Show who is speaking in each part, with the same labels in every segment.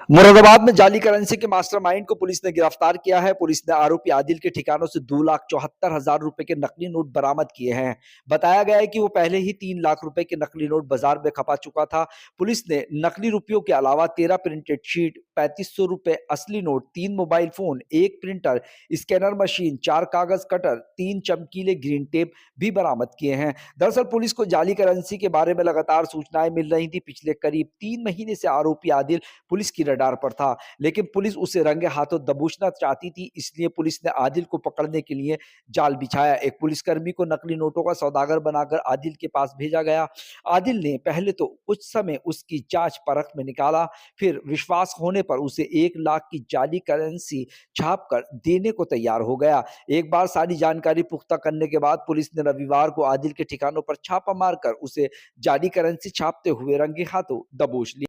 Speaker 1: मुरादाबाद में जाली करेंसी के मास्टरमाइंड को पुलिस ने गिरफ्तार किया है। पुलिस ने आरोपी आदिल के ठिकानों से 2,74,000 रुपए के नकली नोट बरामद किए हैं। बताया गया है कि वो पहले ही 3 लाख रुपए के नकली नोट बाजार में खपा चुका था। पुलिस ने नकली रुपयों के अलावा 13 प्रिंटेड शीट, 3500 रुपए असली note, 3 mobile phone, 1 printer, scanner machine, 4 कागज कटर, 3 चमकीले ग्रीन टेप भी बरामद किए हैं। दरअसल पुलिस को जाली करेंसी के बारे में लगातार सूचनाएं मिल रही थी। पिछले करीब 3 महीने से आरोपी आदिल पुलिस की रडार पर था, लेकिन पुलिस उसे रंगे हाथों दबोचना चाहती थी। इसलिए पुलिस ने आदिल को पकड़ने के लिए जाल बिछाया। एक पुलिसकर्मी को नकली नोटों का सौदागर बनाकर आदिल के पास भेजा गया। आदिल ने पहले तो कुछ समय उसकी जांच परख में निकाला, फिर विश्वास होने पर उसे 1 लाख की जाली करेंसी छाप कर देने को तैयार हो गया। एक बार सारी जानकारी पुख्ता करने के बाद पुलिस ने रविवार को आदिल के ठिकानों पर छापा मारकर उसे जाली करेंसी छापते हुए रंगे हाथों दबोच लिया।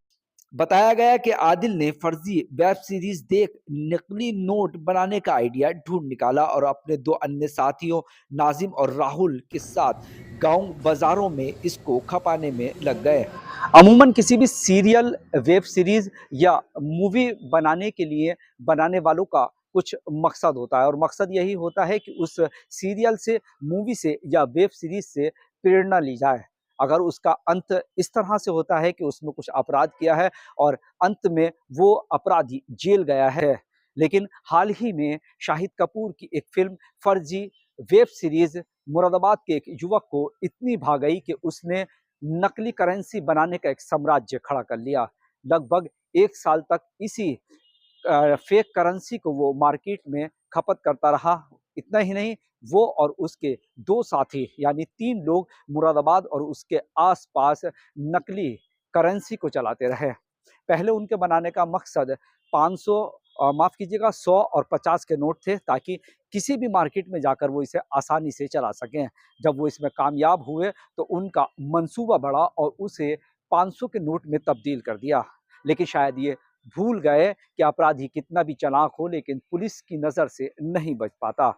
Speaker 1: बताया गया कि आदिल ने फर्जी वेब सीरीज देख नकली नोट बनाने का आइडिया ढूंढ निकाला और अपने 2 अन्य साथियों नाजिम और राहुल के साथ गांव बाजारों में इसको खपाने में लग गए। अमूमन किसी भी सीरियल, वेब सीरीज या मूवी बनाने के लिए बनाने वालों का कुछ मकसद होता है, और मकसद यही होता है कि उस सीरियल से, मूवी से या वेब सीरीज से प्रेरणा ली जाए। अगर उसका अंत इस तरह से होता है कि उसमें कुछ अपराध किया है और अंत में वो अपराधी जेल गया है। लेकिन हाल ही में शाहिद कपूर की एक फिल्म फर्जी वेब सीरीज मुरादाबाद के एक युवक को इतनी भा गई कि उसने नकली करेंसी बनाने का एक साम्राज्य खड़ा कर लिया। लगभग 1 साल तक इसी फेक करेंसी को वो मार्केट में खपत करता रहा। इतना ही नहीं, वो और उसके 2 साथी यानी 3 लोग मुरादाबाद और उसके आसपास नकली करेंसी को चलाते रहे। पहले उनके बनाने का मकसद 500 माफ कीजिएगा 100 और 50 के नोट थे, ताकि किसी भी मार्केट में जाकर वो इसे आसानी से चला सकें। जब वो इसमें कामयाब हुए तो उनका मंसूबा बढ़ा और उसे 500 के नोट में तब्दील कर दिया। लेकिन शायद ये भूल गए कि अपराधी कितना भी चालाक हो, लेकिन पुलिस की नज़र से नहीं बच पाता।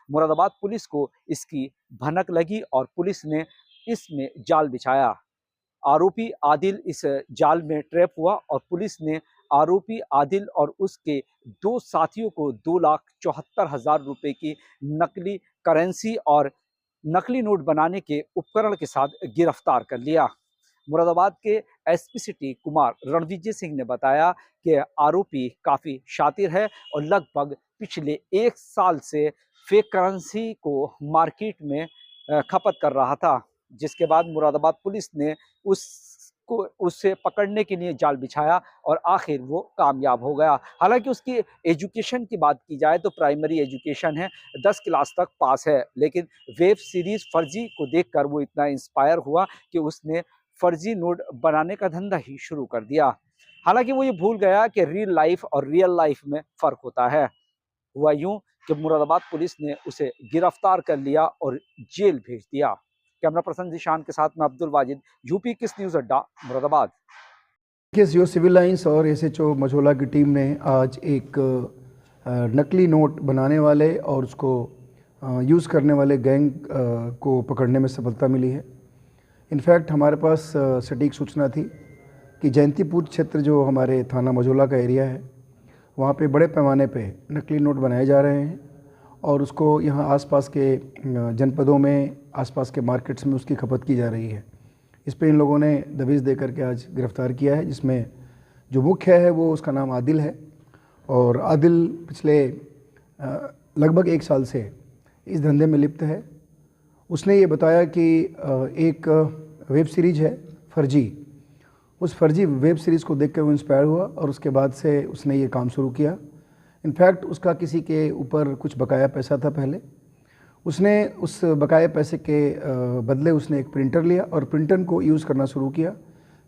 Speaker 1: मुरादाबाद पुलिस को इसकी भनक लगी और पुलिस ने इसमें जाल बिछाया। आरोपी आदिल इस जाल में ट्रैप हुआ और पुलिस ने आरोपी आदिल और उसके 2 साथियों को 2,74,000 रुपए की नकली करेंसी और नकली नोट बनाने के उपकरण के साथ गिरफ्तार कर लिया। मुरादाबाद के एसपी सिटी कुमार रणविजय सिंह ने बताया कि आरोपी काफ़ी शातिर है और लगभग पिछले 1 साल से फेक करेंसी को मार्केट में खपत कर रहा था, जिसके बाद मुरादाबाद पुलिस ने उसे पकड़ने के लिए जाल बिछाया और आखिर वो कामयाब हो गया। हालांकि उसकी एजुकेशन की बात की जाए तो प्राइमरी एजुकेशन है, 10 क्लास तक पास है, लेकिन वेब सीरीज फर्जी को देखकर वो इतना इंस्पायर हुआ कि उसने फर्जी नोट बनाने का धंधा ही शुरू कर दिया। हालांकि वो ये भूल गया कि रियल लाइफ और रियल लाइफ में फ़र्क होता है। हुआ यूं कि मुरादाबाद पुलिस ने उसे गिरफ्तार कर लिया और जेल भेज दिया। कैमरा पर्सन जीशान के साथ में अब्दुल वाजिद, यूपी किस न्यूज़ अड्डा, मुरादाबाद।
Speaker 2: जो सिविल लाइंस और एसएचओ मझोला की टीम ने आज एक नकली नोट बनाने वाले और उसको यूज़ करने वाले गैंग को पकड़ने में सफलता मिली है। इनफैक्ट हमारे पास सटीक सूचना थी कि जयंतीपुर क्षेत्र जो हमारे थाना मझोला का एरिया है, वहाँ पे बड़े पैमाने पे नकली नोट बनाए जा रहे हैं और उसको यहाँ आसपास के जनपदों में, आसपास के मार्केट्स में उसकी खपत की जा रही है। इस पे इन लोगों ने दबिश दे करके आज गिरफ़्तार किया है, जिसमें जो मुख्य है वो उसका नाम आदिल है और आदिल पिछले लगभग 1 साल से इस धंधे में लिप्त है। उसने ये बताया कि एक वेब सीरीज़ है फर्जी, उस फर्जी वेब सीरीज़ को देखकर वो इंस्पायर हुआ और उसके बाद से उसने ये काम शुरू किया। इनफैक्ट उसका किसी के ऊपर कुछ बकाया पैसा था पहले, उसने उस बकाया पैसे के बदले उसने एक प्रिंटर लिया और प्रिंटर को यूज़ करना शुरू किया।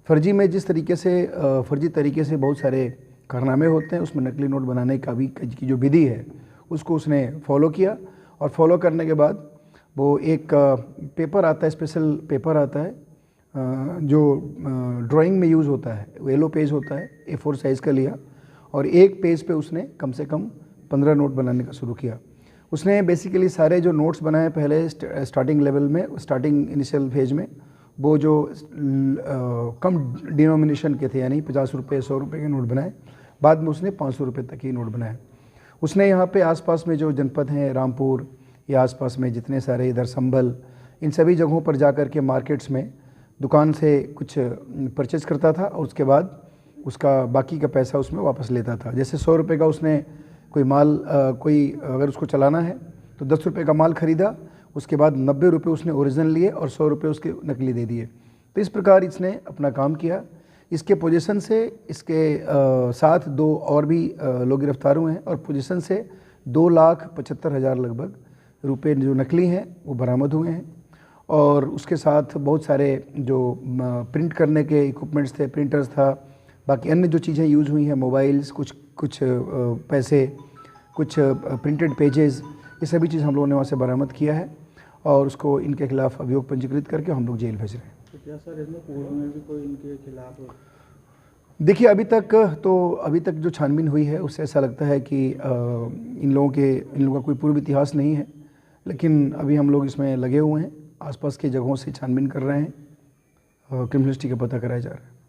Speaker 2: फर्जी में जिस तरीके से फर्जी तरीके से बहुत सारे कारनामे होते हैं, उसमें नकली नोट बनाने का भी की जो विधि है उसको उसने फॉलो किया और फॉलो करने के बाद वो एक पेपर आता है, स्पेशल पेपर आता है जो ड्राइंग में यूज़ होता है, वो येलो पेज होता है, A4 साइज़ का लिया और एक पेज पे उसने कम से कम 15 नोट बनाने का शुरू किया। उसने बेसिकली सारे जो नोट्स बनाए पहले स्टार्टिंग लेवल में, स्टार्टिंग इनिशियल फेज में, वो जो कम डिनोमिनेशन के थे, यानी 50 रुपये 100 रुपये के नोट बनाए। बाद में उसने 500 रुपये तक ही नोट बनाए। उसने यहाँ पे आसपास में जो जनपद हैं, रामपुर या आसपास में जितने सारे, इधर संभल, इन सभी जगहों पर जा कर के मार्केट्स में दुकान से कुछ परचेज़ करता था और उसके बाद उसका बाकी का पैसा उसमें वापस लेता था। जैसे 100 रुपये का उसने कोई माल कोई अगर उसको चलाना है तो 10 रुपये का माल ख़रीदा, उसके बाद 90 रुपये उसने ओरिजिनल लिए और 100 रुपये उसके नकली दे दिए। तो इस प्रकार इसने अपना काम किया। इसके पोजीशन से इसके साथ 2 और भी लोग गिरफ्तार हुए हैं और पोजीशन से 2,75,000 लगभग रुपये जो नकली हैं वो बरामद हुए हैं। और उसके साथ बहुत सारे जो प्रिंट करने के इक्विपमेंट्स थे, प्रिंटर्स था, बाकी अन्य जो चीज़ें यूज़ हुई हैं, मोबाइल्स, कुछ पैसे, कुछ प्रिंटेड पेजेस, ये सभी चीज़ हम लोगों ने वहाँ से बरामद किया है और उसको इनके खिलाफ अभियोग पंजीकृत करके हम लोग जेल भेज रहे हैं।
Speaker 3: तो क्या सर इसमें पूर्व में भी कोई इनके खिलाफ?
Speaker 2: देखिए, अभी तक जो छानबीन हुई है उससे ऐसा लगता है कि इन लोगों का कोई पूर्व इतिहास नहीं है, लेकिन अभी हम लोग इसमें लगे हुए हैं, आसपास की जगहों से छानबीन कर रहे हैं, क्रिमिनलिस्टिक का पता कराया जा रहा है।